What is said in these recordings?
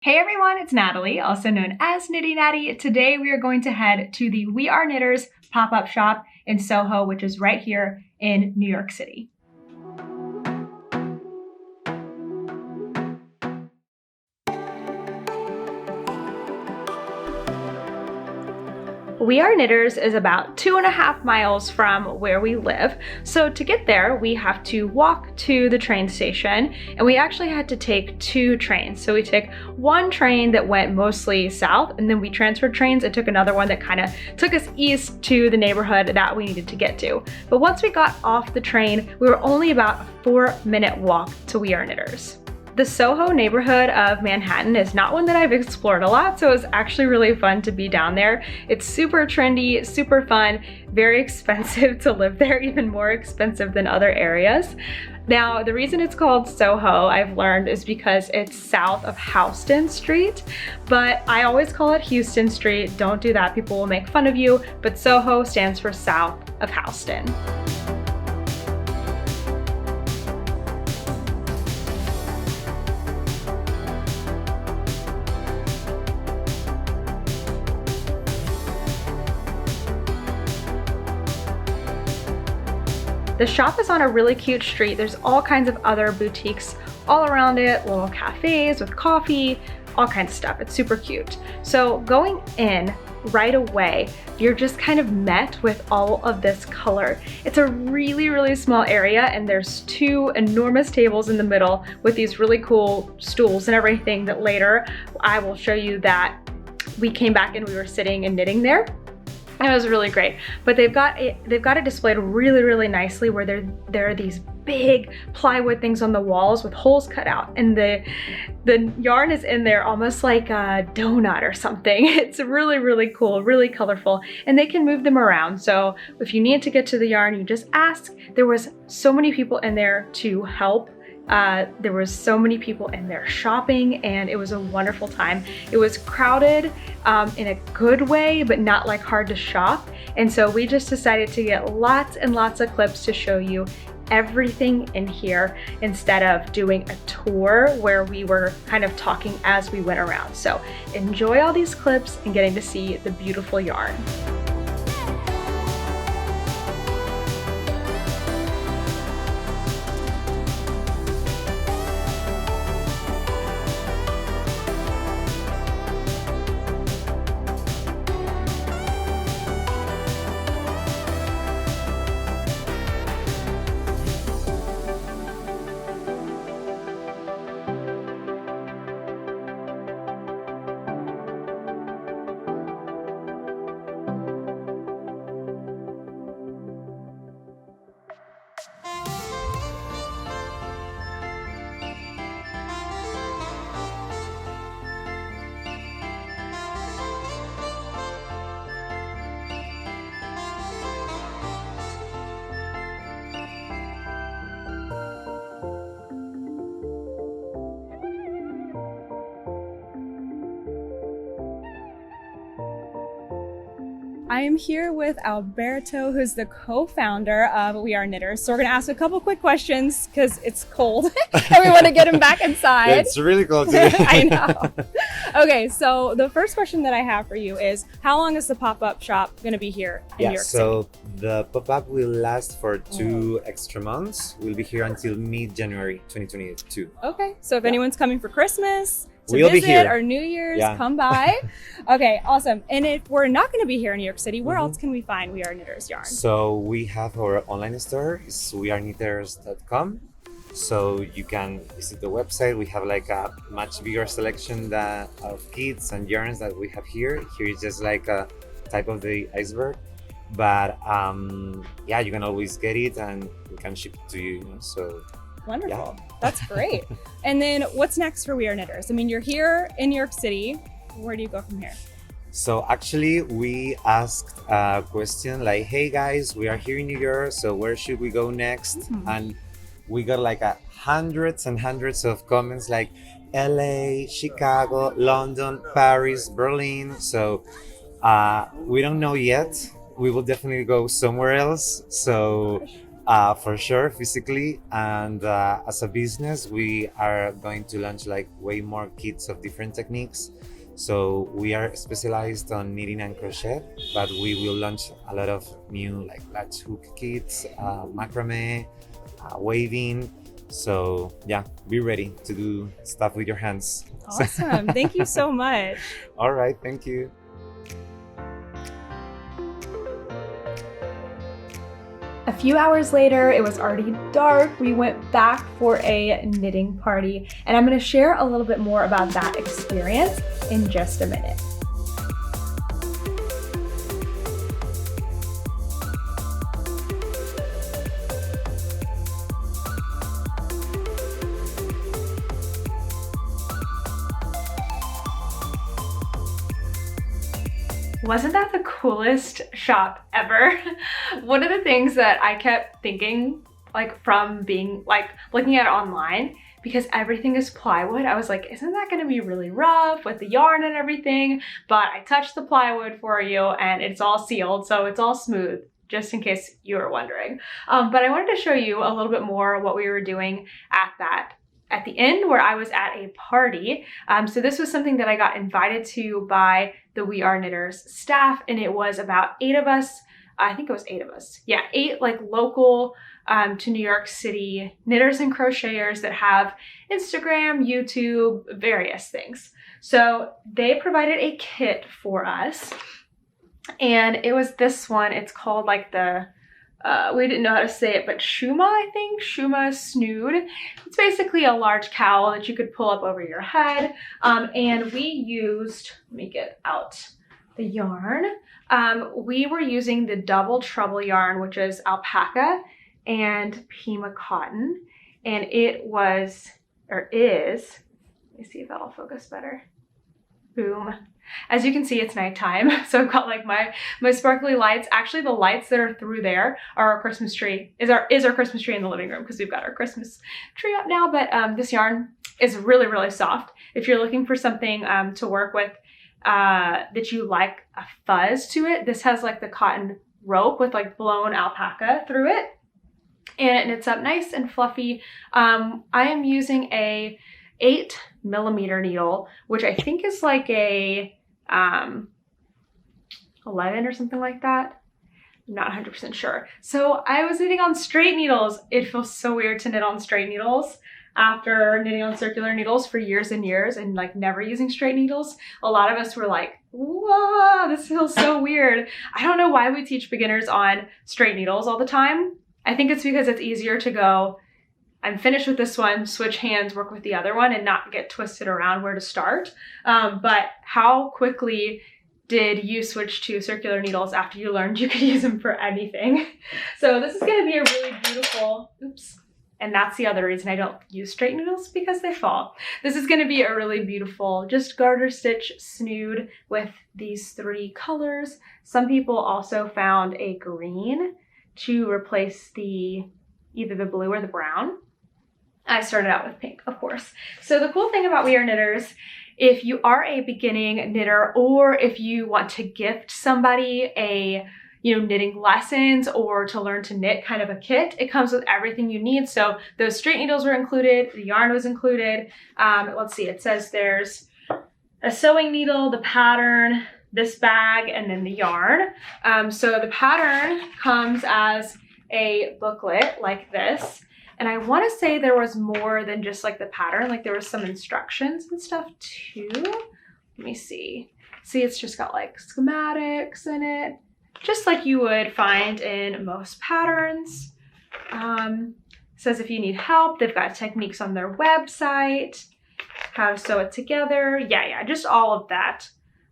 Hey everyone, it's Natalie, also known as Knitty Natty. Today we are going to head to the We Are Knitters pop-up shop in Soho, which is right here in New York City. We Are Knitters is about 2.5 miles from where we live. So to get there, we have to walk to the train station, and we actually had to take 2 trains. So we took one train that went mostly south, and then we transferred trains and took another one that kind of took us east to the neighborhood that we needed to get to. But once we got off the train, we were only about a 4-minute walk to We Are Knitters. The Soho neighborhood of Manhattan is not one that I've explored a lot, so it's actually really fun to be down there. It's super trendy, super fun, very expensive to live there, even more expensive than other areas. Now, the reason it's called Soho, I've learned, is because it's south of Houston Street, but I always call it Houston Street. Don't do that, people will make fun of you, but Soho stands for south of Houston. The shop is on a really cute street. There's all kinds of other boutiques all around it, little cafes with coffee, all kinds of stuff. It's super cute. So going in right away, you're just kind of met with all of this color. It's a really, really small area, and there's 2 enormous tables in the middle with these really cool stools and everything that later I will show you that we came back and we were sitting and knitting there. It was really great, but they've got it displayed really, really nicely where there are these big plywood things on the walls with holes cut out, and the yarn is in there almost like a donut or something. It's really, really cool, really colorful, and they can move them around. So if you need to get to the yarn, you just ask. There was so many people in there to help. There was so many people in there shopping, and it was a wonderful time. It was crowded in a good way, but not like hard to shop. And so we just decided to get lots and lots of clips to show you everything in here instead of doing a tour where we were kind of talking as we went around. So enjoy all these clips and getting to see the beautiful yarn. I am here with Alberto, who's the co-founder of We Are Knitters. So we're gonna ask a couple quick questions because it's cold and we want to get him back inside. It's really cold today. I know. Okay, so the first question that I have for you is, how long is the pop-up shop gonna be here in New York City? So the pop-up will last for 2 extra months. We'll be here until mid-January 2022. Okay, so if anyone's coming for Christmas, to we'll visit be here. or New Year's, come by. Okay, awesome. And if we're not going to be here in New York City, where else can we find We Are Knitters yarn? So we have our online store. It's weareknitters.com. So you can visit the website. We have like a much bigger selection of kits and yarns that we have here. Here is just like a type of the iceberg. But yeah, you can always get it and we can ship it to you. So wonderful. Yeah. That's great. And then what's next for We Are Knitters? I mean, you're here in New York City. Where do you go from here? So actually we asked a question like, hey guys, we are here in New York, so where should we go next? And we got like hundreds and hundreds of comments like LA, Chicago, London, Paris, Berlin. So we don't know yet. We will definitely go somewhere else. So For sure, physically, and as a business, we are going to launch like way more kits of different techniques. So we are specialized on knitting and crochet, but we will launch a lot of new like latch hook kits, macrame, waving. So yeah, be ready to do stuff with your hands. Awesome. Thank you so much. All right, thank you. A few hours later, it was already dark. We went back for a knitting party, and I'm going to share a little bit more about that experience in just a minute. Wasn't that the coolest shop ever? One of the things that I kept thinking, like from being like looking at it online, because everything is plywood, I was like, isn't that gonna be really rough with the yarn and everything? But I touched the plywood for you and it's all sealed, so it's all smooth, just in case you were wondering. But I wanted to show you a little bit more what we were doing at the inn where I was at a party. So this was something that I got invited to by the We Are Knitters staff, and it was about 8 of us. I think it was 8 of us. Yeah, 8 like local to New York City knitters and crocheters that have Instagram, YouTube, various things. So they provided a kit for us, and it was this one. It's called like the we didn't know how to say it, but Shuma, I think. Shuma Snood. It's basically a large cowl that you could pull up over your head. And we used, let me get out the yarn. We were using the Double Trouble yarn, which is alpaca and Pima cotton. And it was, or is, let me see if that'll focus better. Boom. As you can see, it's nighttime, so I've got like my sparkly lights. Actually, the lights that are through there are our Christmas tree, is our Christmas tree in the living room, because we've got our Christmas tree up now. But this yarn is really, really soft. If you're looking for something to work with that you like a fuzz to it, this has like the cotton rope with like blown alpaca through it, and it knits up nice and fluffy. I am using a 8mm needle, which I think is like a 11 or something like that. I'm not 100% sure. So I was knitting on straight needles. It feels so weird to knit on straight needles after knitting on circular needles for years and years and like never using straight needles. A lot of us were like, whoa, this feels so weird. I don't know why we teach beginners on straight needles all the time. I think it's because it's easier to go, I'm finished with this one, switch hands, work with the other one, and not get twisted around where to start. But how quickly did you switch to circular needles after you learned you could use them for anything? So this is gonna be a really beautiful, oops, and that's the other reason I don't use straight needles, because they fall. This is gonna be a really beautiful, just garter stitch snood with these 3 colors. Some people also found a green to replace either the blue or the brown. I started out with pink, of course. So the cool thing about We Are Knitters, if you are a beginning knitter, or if you want to gift somebody a, knitting lessons or to learn to knit kind of a kit, it comes with everything you need. So those straight needles were included, the yarn was included. Let's see, it says there's a sewing needle, the pattern, this bag, and then the yarn. So the pattern comes as a booklet like this. And I want to say there was more than just like the pattern, like there was some instructions and stuff too. Let me see. See, it's just got like schematics in it, just like you would find in most patterns. Says if you need help, they've got techniques on their website, how to sew it together. Yeah, just all of that.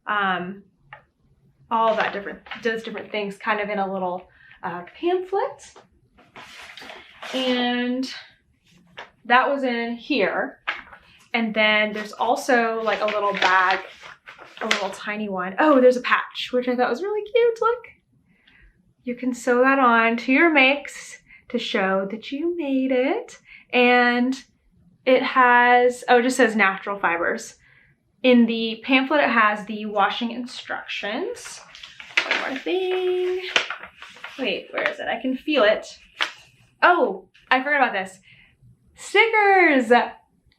All of that does different things kind of in a little pamphlet. And that was in here. And then there's also like a little bag, a little tiny one. Oh, there's a patch, which I thought was really cute. Look, you can sew that on to your makes to show that you made it. And it has, it just says natural fibers. In the pamphlet, it has the washing instructions. One more thing. Wait, where is it? I can feel it. Oh, I forgot about this. Stickers!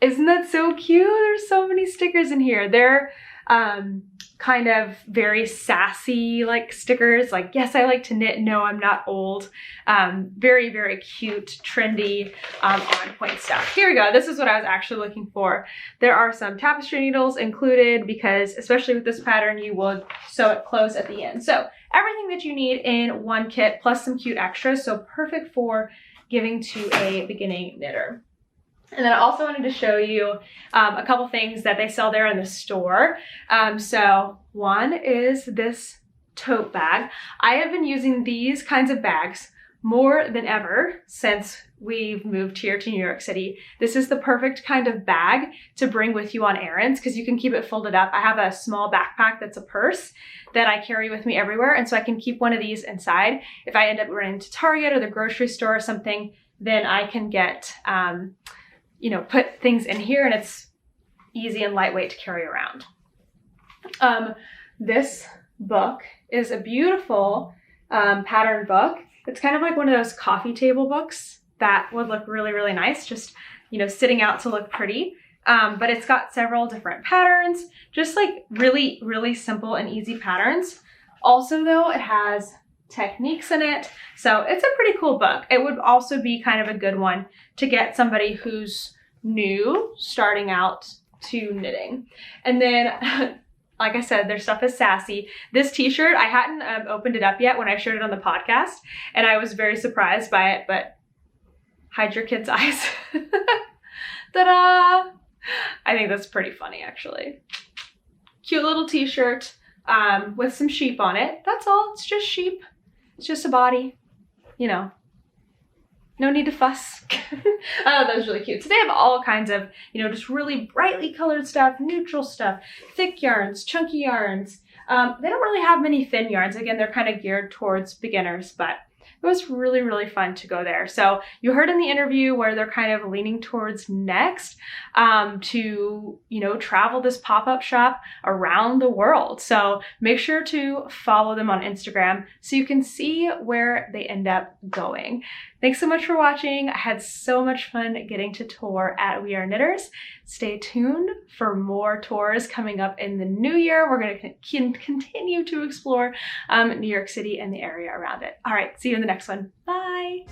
Isn't that so cute? There's so many stickers in here. They're kind of very sassy like stickers, like, yes, I like to knit, no, I'm not old. Very, very cute, trendy, on point stuff. Here we go. This is what I was actually looking for. There are some tapestry needles included because, especially with this pattern, you will sew it close at the end. So everything that you need in one kit plus some cute extras. So perfect for giving to a beginning knitter. And then I also wanted to show you a couple things that they sell there in the store. So one is this tote bag. I have been using these kinds of bags more than ever since we've moved here to New York City. This is the perfect kind of bag to bring with you on errands because you can keep it folded up. I have a small backpack that's a purse that I carry with me everywhere. And so I can keep one of these inside. If I end up running to Target or the grocery store or something, then I can get, put things in here and it's easy and lightweight to carry around. This book is a beautiful pattern book. It's kind of like one of those coffee table books that would look really, really nice, just, sitting out to look pretty. But it's got several different patterns, just like really, really simple and easy patterns. Also though, it has techniques in it. So it's a pretty cool book. It would also be kind of a good one to get somebody who's new, starting out to knitting. And then, like I said, their stuff is sassy. This t-shirt, I hadn't opened it up yet when I showed it on the podcast, and I was very surprised by it, but hide your kids' eyes. Ta-da! I think that's pretty funny, actually. Cute little t-shirt with some sheep on it. That's all. It's just sheep. It's just a body. No need to fuss. Oh, that was really cute. So they have all kinds of, just really brightly colored stuff, neutral stuff, thick yarns, chunky yarns. They don't really have many thin yarns. Again, they're kind of geared towards beginners, but it was really, really fun to go there. So you heard in the interview where they're kind of leaning towards next to, travel this pop-up shop around the world. So make sure to follow them on Instagram so you can see where they end up going. Thanks so much for watching. I had so much fun getting to tour at We Are Knitters. Stay tuned for more tours coming up in the new year. We're going to continue to explore New York City and the area around it. All right, see you in the next one. Bye.